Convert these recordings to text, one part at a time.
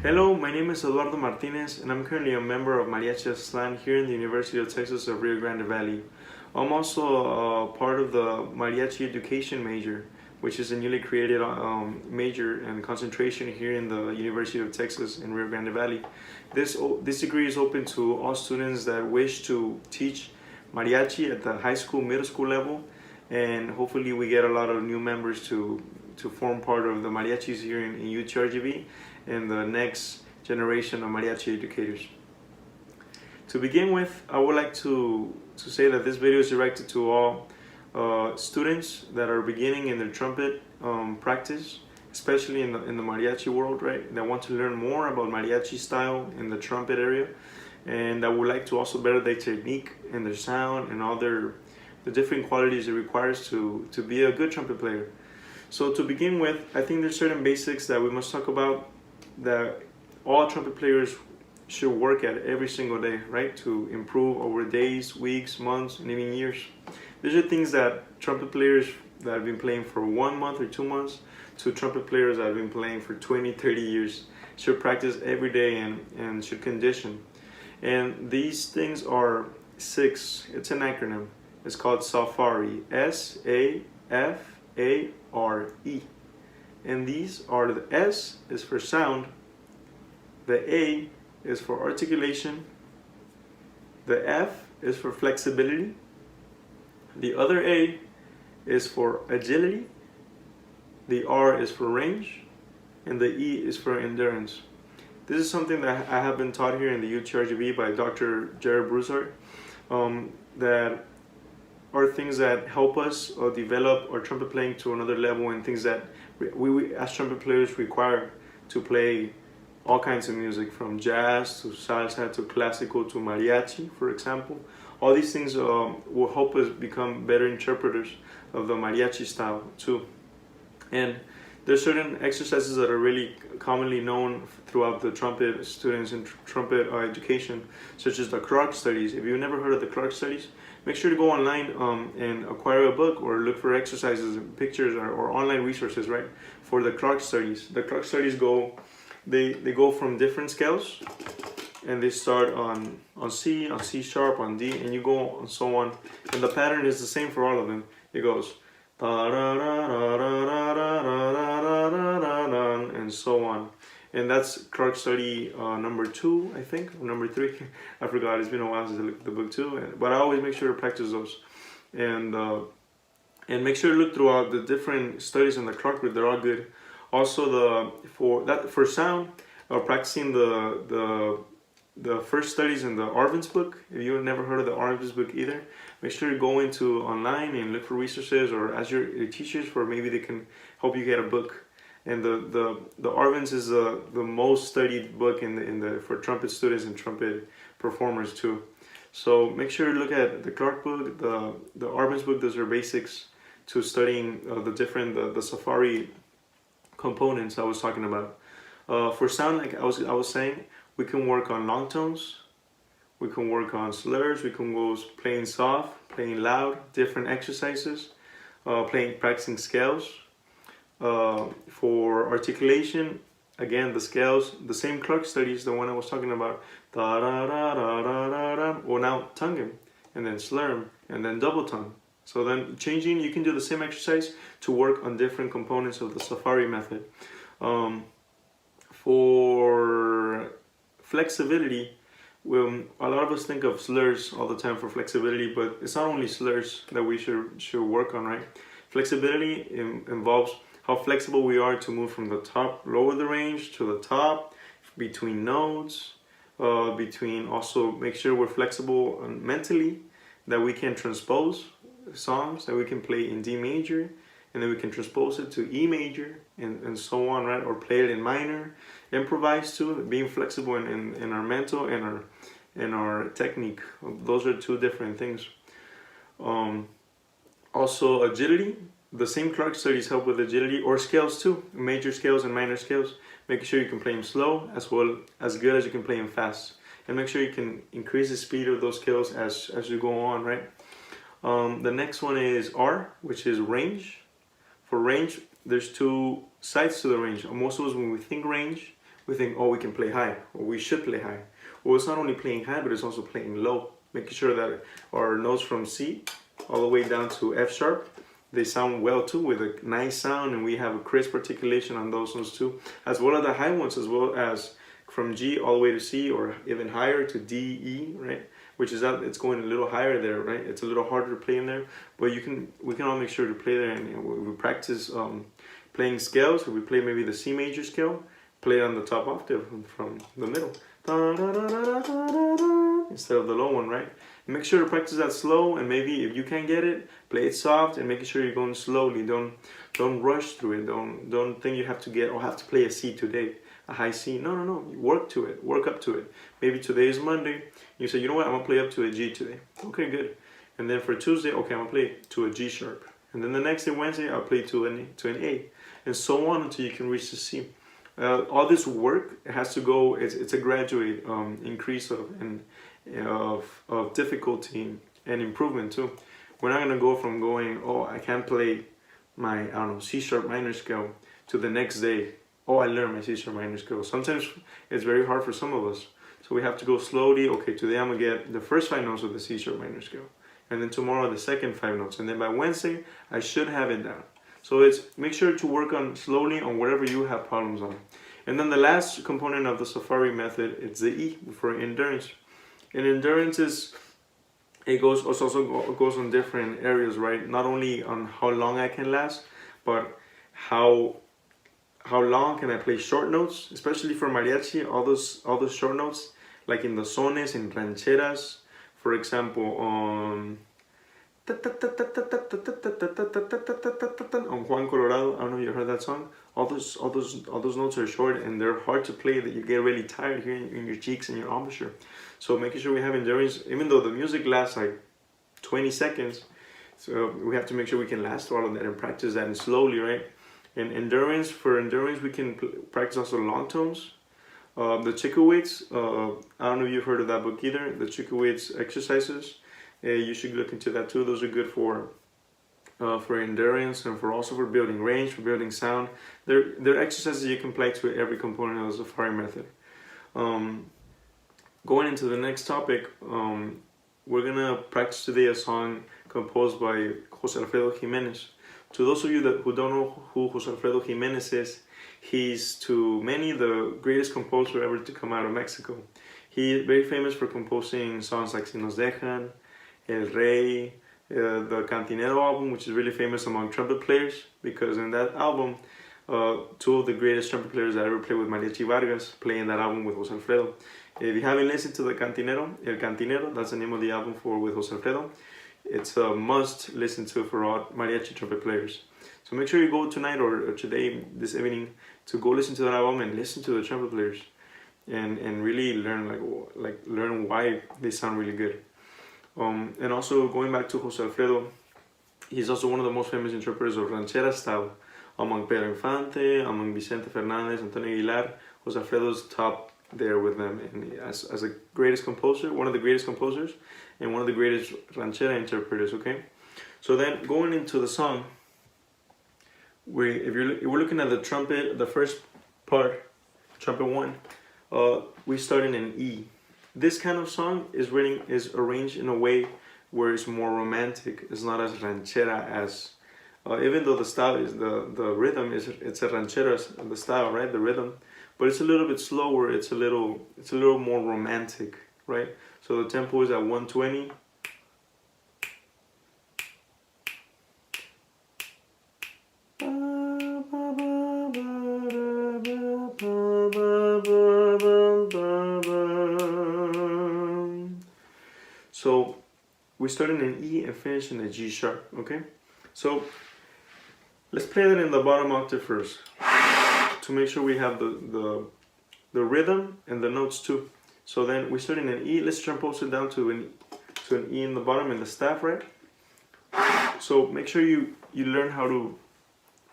Hello, my name is Eduardo Martinez, and I'm currently a member of Mariachi Aztlan here in the University of Texas of Rio Grande Valley. I'm also part of the Mariachi Education major, which is a newly created major and concentration here in the University of Texas in Rio Grande Valley. This degree is open to all students that wish to teach mariachi at the high school, middle school level, and hopefully we get a lot of new members to form part of the mariachis here in UTRGV and the next generation of mariachi educators. To begin with, I would like to say that this video is directed to all students that are beginning in their trumpet practice, especially in the mariachi world, right? That want to learn more about mariachi style in the trumpet area, and that would like to also better their technique and their sound and all the different qualities it requires to be a good trumpet player. So to begin with, I think there's certain basics that we must talk about that all trumpet players should work at every single day, right? To improve over days, weeks, months, and even years. These are things that trumpet players that have been playing for 1 month or 2 months to trumpet players that have been playing for 20, 30 years should practice every day and should condition. And these things are 6. It's an acronym. It's called Safari. S-A-F-A-R-E. And these are: the S is for sound, the A is for articulation, the F is for flexibility, the other A is for agility, the R is for range, and the E is for endurance. This is something that I have been taught here in the UTRGV by Dr. Jared Broussard, that are things that help us develop our trumpet playing to another level, and things that we as trumpet players require to play all kinds of music, from jazz to salsa to classical to mariachi, for example. All these things will help us become better interpreters of the mariachi style too. And there's certain exercises that are really commonly known throughout the trumpet students and trumpet education, such as the Clark studies. If you've never heard of the Clark studies, make sure to go online and acquire a book or look for exercises and pictures or online resources, right, for the Clark studies. The Clark studies go from different scales, and they start on C, on C sharp, on D, and you go and so on. And the pattern is the same for all of them. It goes and so on. And that's Clark study number 2, I think, or number 3. I forgot. It's been a while since I looked at the book too. But I always make sure to practice those, and make sure to look throughout the different studies in the Clark group. They're all good. Also, for sound, practicing the first studies in the Arvin's book. If you've never heard of the Arvin's book either, make sure to go into online and look for resources or ask your teachers for maybe they can help you get a book. And the Arvin's is the most studied book for trumpet students and trumpet performers too. So make sure to look at the Clark book, the Arvin's book. Those are basics to studying the Safari components I was talking about. For sound, like I was saying, we can work on long tones, we can work on slurs, we can go playing soft, playing loud, different exercises, practicing scales. For articulation, again, the scales, the same Clark studies, the one I was talking about, da da da da da da da, or now tongue him, and then slur him, and then double tongue. So then changing, you can do the same exercise to work on different components of the Safari method. For flexibility, a lot of us think of slurs all the time for flexibility, but it's not only slurs that we should work on, right? Flexibility involves how flexible we are to move from the top, lower the range, to the top, between notes, also make sure we're flexible mentally, that we can transpose songs, that we can play in D major, and then we can transpose it to E major, and so on, right? Or play it in minor, improvise too, being flexible in our mental and our technique. Those are 2 different things. Also agility. The same Clark studies help with agility, or scales too, major scales and minor scales. Making sure you can play them slow as well as good as you can play them fast. And make sure you can increase the speed of those scales as you go on, right? The next one is R, which is range. For range, there's 2 sides to the range. Most of us, when we think range, we think, oh, we can play high, or we should play high. Well, it's not only playing high, but it's also playing low, making sure that our notes from C all the way down to F sharp, they sound well too, with a nice sound, and we have a crisp articulation on those ones too, as well as the high ones, as well as from G all the way to C, or even higher to D, E, right? Which is that it's going a little higher there, right? It's a little harder to play in there, but we can all make sure to play there, and we practice playing scales. We play maybe the C major scale, play it on the top octave from the middle, instead of the low one, right? Make sure to practice that slow, and maybe if you can't get it, play it soft, and making sure you're going slowly. Don't rush through it. Don't think you have to play a C today, a high C. No. You work to it. Work up to it. Maybe today is Monday. You say, you know what? I'm gonna play up to a G today. Okay, good. And then for Tuesday, okay, I'm gonna play to a G sharp. And then the next day, Wednesday, I'll play to an A, and so on until you can reach the C. All this work, it has to go. It's a graduate increase of difficulty and improvement too. We're not gonna go from going, oh, I can't play my, I don't know, C sharp minor scale, to the next day, oh, I learned my C sharp minor scale. Sometimes it's very hard for some of us, so we have to go slowly. Okay, today I'm gonna get the first 5 notes of the C sharp minor scale, and then tomorrow the second 5 notes, and then by Wednesday I should have it down. So it's make sure to work on slowly on whatever you have problems on. And then the last component of the Safari method, it's the E for endurance. And endurance also goes on different areas, right? Not only on how long I can last, but how long can I play short notes, especially for mariachi, all those short notes, like in the sones, in rancheras, for example, on Juan Colorado. I don't know if you heard that song. All those notes are short, and they're hard to play, that you get really tired here in your cheeks and your embouchure. So making sure we have endurance, even though the music lasts like 20 seconds, so we have to make sure we can last all of that and practice that, and slowly, right? And for endurance, we can practice also long tones. The Chikowitz, I don't know if you've heard of that book either, the Chikowitz exercises. You should look into that too. Those are good for endurance, and for building range, for building sound. They're exercises you can apply to every component of the Safari method. Going into the next topic, we're gonna practice today a song composed by Jose Alfredo Jimenez. To those of you who don't know who Jose Alfredo Jimenez is, he's to many the greatest composer ever to come out of Mexico. He is very famous for composing songs like Si Nos Dejan, El Rey, the Cantinero album, which is really famous among trumpet players, because in that album, 2 of the greatest trumpet players that ever played with Mariachi Vargas play in that album with Jose Alfredo. If you haven't listened to the Cantinero, El Cantinero, that's the name of the album with Jose Alfredo. It's a must listen to for all mariachi trumpet players. So make sure you go tonight or today, this evening, to go listen to that album and listen to the trumpet players, and really learn why they sound really good. And also going back to Jose Alfredo, he's also one of the most famous interpreters of ranchera style among Pedro Infante, among Vicente Fernandez, Antonio Aguilar. Jose Alfredo's top there with them, and as a greatest composer, one of the greatest composers, and one of the greatest ranchera interpreters. Okay, so then going into the song, if we're looking at the trumpet, the first part, trumpet 1, we start in an E. This kind of song is arranged in a way where it's more romantic. It's not as ranchera as, even though the style is the rhythm it's a ranchera, the style, right? The rhythm, but it's a little bit slower. It's a little more romantic, right? So the tempo is at 120. So we start in an E and finish in a G sharp, okay? So let's play that in the bottom octave first, to make sure we have the rhythm and the notes too. So then we start in an E. Let's transpose it down to an E in the bottom in the staff, right? So make sure you learn how to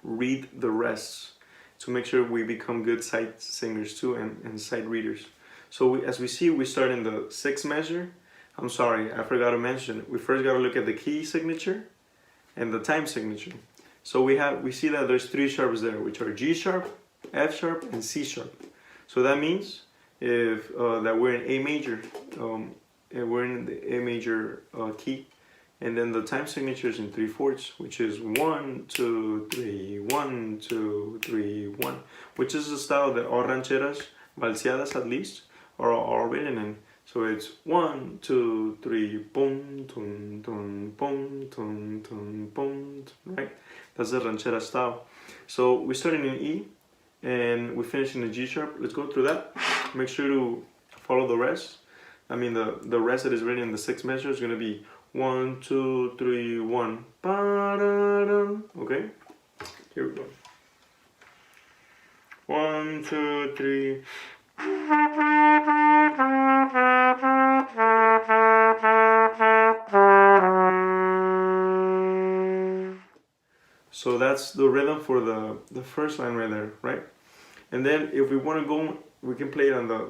read the rests, to make sure we become good sight singers too, and sight readers. So as we see, we start in the 6th measure. I'm sorry, I forgot to mention, we first got to look at the key signature and the time signature. So we see that there's 3 sharps there, which are G sharp, F sharp, and C sharp. So that means if that we're in A major, and we're in the A major key, and then the time signature is in 3/4, which is 1, 2, 3, 1, 2, 3, 1, which is the style that all rancheras, balseadas at least, are all written in. So it's 1, 2, 3, boom, tum, tum, boom, tum, tum, boom, right? That's the ranchera style. So we're starting in E, and we finish in the G sharp. Let's go through that. Make sure to follow the rest. I mean, the rest that is written in the 6th measure is going to be 1, 2, 3, 1. Ba-da-dum. Okay, here we go. 1, 2, 3. So that's the rhythm for the first line right there, right? And then if we want to go, we can play it on the.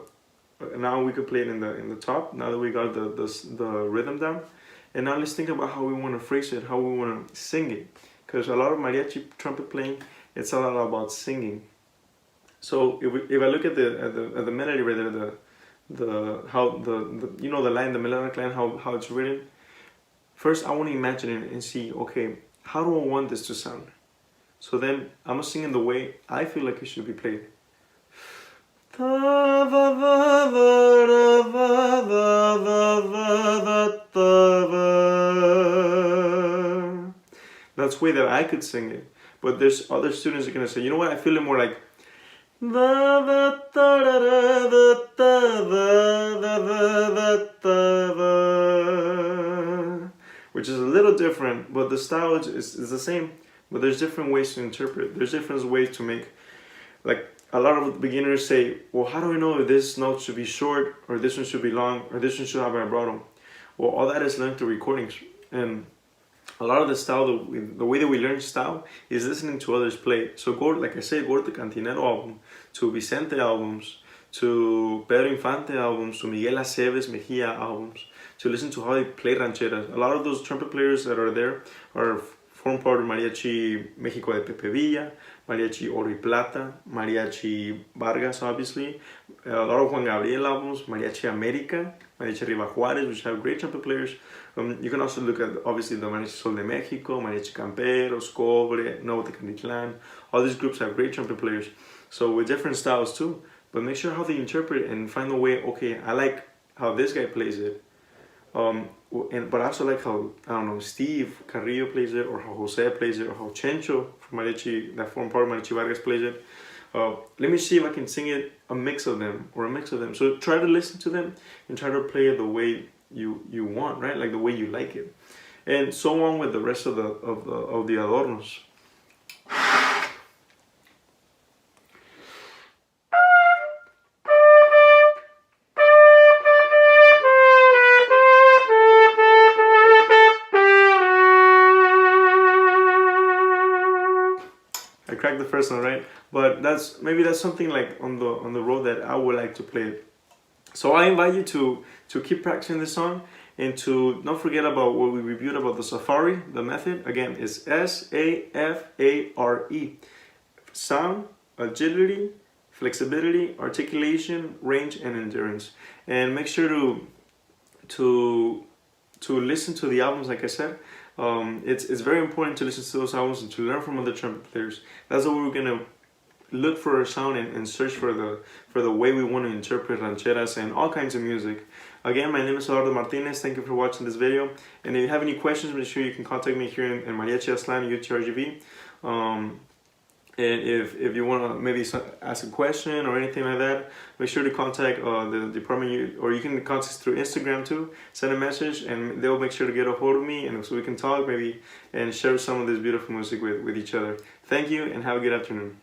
Now we can play it in the top. Now that we got the rhythm down, and now let's think about how we want to phrase it, how we want to sing it, because a lot of mariachi trumpet playing, it's a lot about singing. So if I look at the melody right there, the line, the melodic line, how it's written. First, I want to imagine it and see, okay, how do I want this to sound? So then I'm gonna sing in the way I feel like it should be played. That's the way that I could sing it. But there's other students that are gonna say, you know what, I feel it more like, which is a little different, but the style is the same. But there's different ways to interpret. There's different ways to make, like a lot of beginners say, well, how do I know if this note should be short, or this one should be long, or this one should have vibrato? Well, all that is learned through recordings. And a lot of the style, the way that we learn style is listening to others play. So go, like I said, go to the Cantinero album, to Vicente albums, to Pedro Infante albums, to Miguel Aceves Mejia albums, to listen to how they play rancheras. A lot of those trumpet players that are there form part of Mariachi Mexico de Pepe Villa, Mariachi Oro y Plata, Mariachi Vargas, obviously, a lot of Juan Gabriel albums, Mariachi America, Mariachi Riva Juárez, which have great trumpet players. You can also look at, obviously, the Mariachi Sol de Mexico, Mariachi Camperos, Cobre, Nuevo Tecalitlán. All these groups have great trumpet players. So with different styles too, but make sure how they interpret and find a way, okay, I like how this guy plays it. But I also like how, I don't know, Steve Carrillo plays it, or how Jose plays it, or how Chencho from Mariachi, that form part of Mariachi Vargas, plays it. Let me see if I can sing it, a mix of them. So try to listen to them and try to play it the way you want, right? Like the way you like it. And so on with the rest of the adornos. I cracked the first one, right? But that's something like on the road that I would like to play it. So I invite you to keep practicing this song, and to not forget about what we reviewed about the Safari. The method again is SAFARE: sound, agility, flexibility, articulation, range, and endurance. And make sure to listen to the albums, like I said. It's very important to listen to those albums and to learn from other trumpet players. That's what we're gonna look for our sound and search for the way we want to interpret rancheras and all kinds of music. Again, my name is Eduardo Martinez. Thank you for watching this video. And if you have any questions, make sure you can contact me here in Mariachi Aztlán, UTRGV. And if you want to maybe ask a question or anything like that, make sure to contact the department, or you can contact us through Instagram too. Send a message and they'll make sure to get a hold of me, and so we can talk maybe and share some of this beautiful music with each other. Thank you and have a good afternoon.